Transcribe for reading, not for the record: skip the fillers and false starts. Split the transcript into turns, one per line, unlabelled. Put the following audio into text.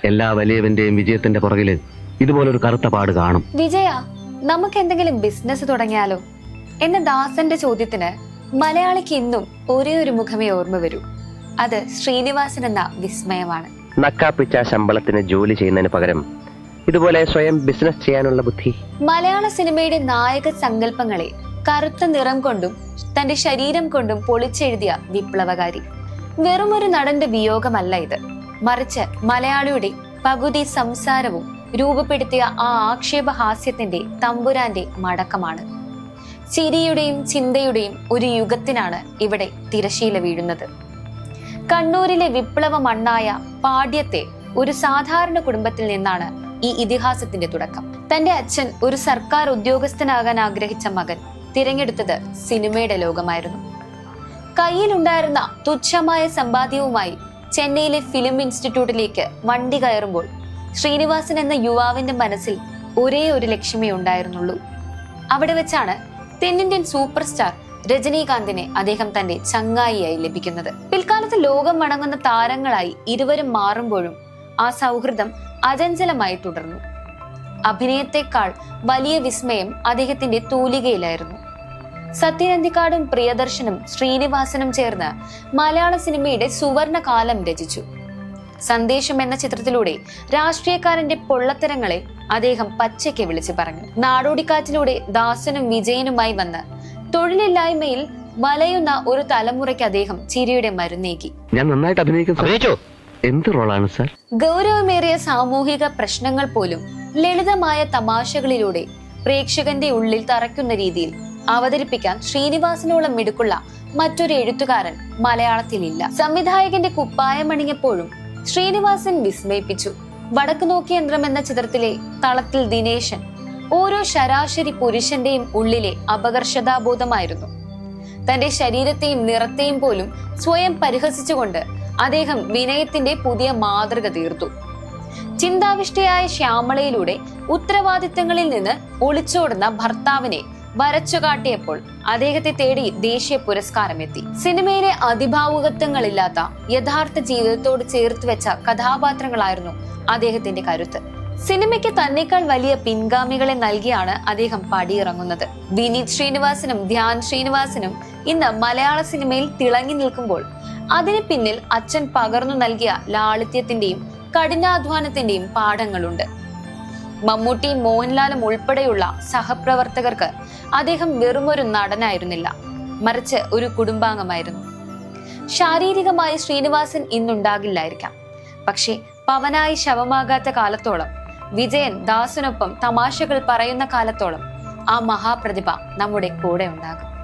എല്ലാ വലിയവന്റെയും വിജയത്തിന്റെ പുറകില് ഇതുപോലൊരു കറുത്ത പാട് കാണും.
വിജയ, നമുക്ക് എന്തെങ്കിലും ബിസിനസ് തുടങ്ങിയാലോ എന്ന ദാസന്റെ ചോദ്യത്തിന് മലയാളിക്ക് ഇന്നും ഒരേ ഒരു മുഖമേ ഓർമ്മ വരൂ. അത് ശ്രീനിവാസൻ എന്ന വിസ്മയമാണ്.
നക്കാപ്പിച്ച ശമ്പളത്തിന് ജോലി ചെയ്യുന്നതിന് പകരം ഇതുപോലെ സ്വയം ബിസിനസ് ചെയ്യാനുള്ള ബുദ്ധി.
മലയാള സിനിമയുടെ നായക സങ്കല്പങ്ങളെ കറുത്ത നിറം കൊണ്ടും തന്റെ ശരീരം കൊണ്ടും പൊളിച്ചെഴുതിയ വിപ്ലവകാരി. വെറുമൊരു നടന്റെ വിയോഗമല്ല ഇത്, മറിച്ച് മലയാളിയുടെ പകുതി സംസാരവും രൂപപ്പെടുത്തിയ ആ ആക്ഷേപഹാസ്യത്തിന്റെ തമ്പുരാന്റെ മടക്കമാണ്. ചിരിയുടെയും ചിന്തയുടെയും ഒരു യുഗത്തിനാണ് ഇവിടെ തിരശീല വീഴുന്നത്. കണ്ണൂരിലെ വിപ്ലവ മണ്ണായ പാട്യത്തെ ഒരു സാധാരണ കുടുംബത്തിൽ നിന്നാണ് ഈ ഇതിഹാസത്തിന്റെ തുടക്കം. തന്റെ അച്ഛൻ ഒരു സർക്കാർ ഉദ്യോഗസ്ഥനാകാൻ ആഗ്രഹിച്ച മകൻ തിരഞ്ഞെടുത്തത് സിനിമയുടെ ലോകമായിരുന്നു. കയ്യിലുണ്ടായിരുന്ന തുച്ഛമായ സമ്പാദ്യവുമായി ചെന്നൈയിലെ ഫിലിം ഇൻസ്റ്റിറ്റ്യൂട്ടിലേക്ക് വണ്ടി കയറുമ്പോൾ ശ്രീനിവാസൻ എന്ന യുവാവിന്റെ മനസ്സിൽ ഒരേ ഒരു ലക്ഷ്യമേ ഉണ്ടായിരുന്നുള്ളൂ. അവിടെ വെച്ചാണ് തെന്നിന്ത്യൻ സൂപ്പർ സ്റ്റാർ രജനീകാന്തിനെ അദ്ദേഹം തന്റെ ചങ്ങായിയായി ലഭിക്കുന്നത്. പിൽക്കാലത്ത് ലോകം വണങ്ങുന്ന താരങ്ങളായി ഇരുവരും മാറുമ്പോഴും ആ സൗഹൃദം അചഞ്ചലമായി തുടർന്നു. അഭിനയത്തെക്കാൾ വലിയ വിസ്മയം അദ്ദേഹത്തിന്റെ തൂലികയിലായിരുന്നു. സത്യനന്ദിക്കാടും പ്രിയദർശനും ശ്രീനിവാസനും ചേർന്ന് മലയാള സിനിമയുടെ സുവർണ കാലം രചിച്ചു. സന്ദേശം എന്ന ചിത്രത്തിലൂടെ രാഷ്ട്രീയക്കാരന്റെ പൊള്ളത്തരങ്ങളെ അദ്ദേഹം പച്ചയ്ക്ക് വിളിച്ചു പറഞ്ഞു. നാടോടിക്കാറ്റിലൂടെ ദാസനും വിജയനുമായി വന്ന് തൊഴിലില്ലായ്മയിൽ വലയുന്ന ഒരു തലമുറയ്ക്ക് അദ്ദേഹം ചിരിയുടെ മരുന്നേകി.
ഞാൻ നന്നായിട്ട് അഭിനയിച്ചു. എന്ത് റോളാണ് സാർ?
ഗൗരവമേറിയ സാമൂഹിക പ്രശ്നങ്ങൾ പോലും ലളിതമായ തമാശകളിലൂടെ പ്രേക്ഷകന്റെ ഉള്ളിൽ തറയ്ക്കുന്ന രീതിയിൽ അവതരിപ്പിക്കാൻ ശ്രീനിവാസനോളം മിടുക്കുള്ള മറ്റൊരു എഴുത്തുകാരൻ മലയാളത്തിലില്ല. സംവിധായകന്റെ കുപ്പായമണിഞ്ഞപ്പോഴും ശ്രീനിവാസൻ വിസ്മയിപ്പിച്ചു. വടക്കു നോക്കി യന്ത്രം എന്ന ചിത്രത്തിലെ തളത്തിൽ ദിനേശൻ ഓരോ ശരാശരി പുരുഷന്റെയും ഉള്ളിലെ അപകർഷതാബോധമായിരുന്നു. തന്റെ ശരീരത്തെയും നിറത്തെയും പോലും സ്വയം പരിഹസിച്ചുകൊണ്ട് അദ്ദേഹം വിനയത്തിന്റെ പുതിയ മാതൃക തീർത്തു. ചിന്താവിഷ്ടയായ ശ്യാമളയിലൂടെ ഉത്തരവാദിത്തങ്ങളിൽ നിന്ന് ഒളിച്ചോടുന്ന ഭർത്താവിനെ വരച്ചു കാട്ടിയപ്പോൾ അദ്ദേഹത്തെ തേടി ദേശീയ പുരസ്കാരം എത്തി. സിനിമയിലെ അതിഭാവുകത്വങ്ങളില്ലാത്ത യഥാർത്ഥ ജീവിതത്തോട് ചേർത്ത് വെച്ച കഥാപാത്രങ്ങളായിരുന്നു അദ്ദേഹത്തിന്റെ കരുത്ത്. സിനിമയ്ക്ക് തന്നെക്കാൾ വലിയ പിൻഗാമികളെ നൽകിയാണ് അദ്ദേഹം പടിയിറങ്ങുന്നത്. വിനീത് ശ്രീനിവാസനും ധ്യാൻ ശ്രീനിവാസനും ഇന്ന് മലയാള സിനിമയിൽ തിളങ്ങി നിൽക്കുമ്പോൾ അതിന് പിന്നിൽ അച്ഛൻ പകർന്നു നൽകിയ ലാളിത്യത്തിന്റെയും കഠിനാധ്വാനത്തിന്റെയും പാഠങ്ങളുണ്ട്. മമ്മൂട്ടിയും മോഹൻലാലും ഉൾപ്പെടെയുള്ള സഹപ്രവർത്തകർക്ക് അദ്ദേഹം വെറുമൊരു നടനായിരുന്നില്ല, മറിച്ച് ഒരു കുടുംബാംഗമായിരുന്നു. ശാരീരികമായി ശ്രീനിവാസൻ ഇന്നുണ്ടാകില്ലായിരിക്കാം, പക്ഷേ പവനായി ശവമാകാത്ത കാലത്തോളം, വിജയൻ ദാസനൊപ്പം തമാശകൾ പറയുന്ന കാലത്തോളം ആ മഹാപ്രതിഭ നമ്മുടെ കൂടെ ഉണ്ടാകും.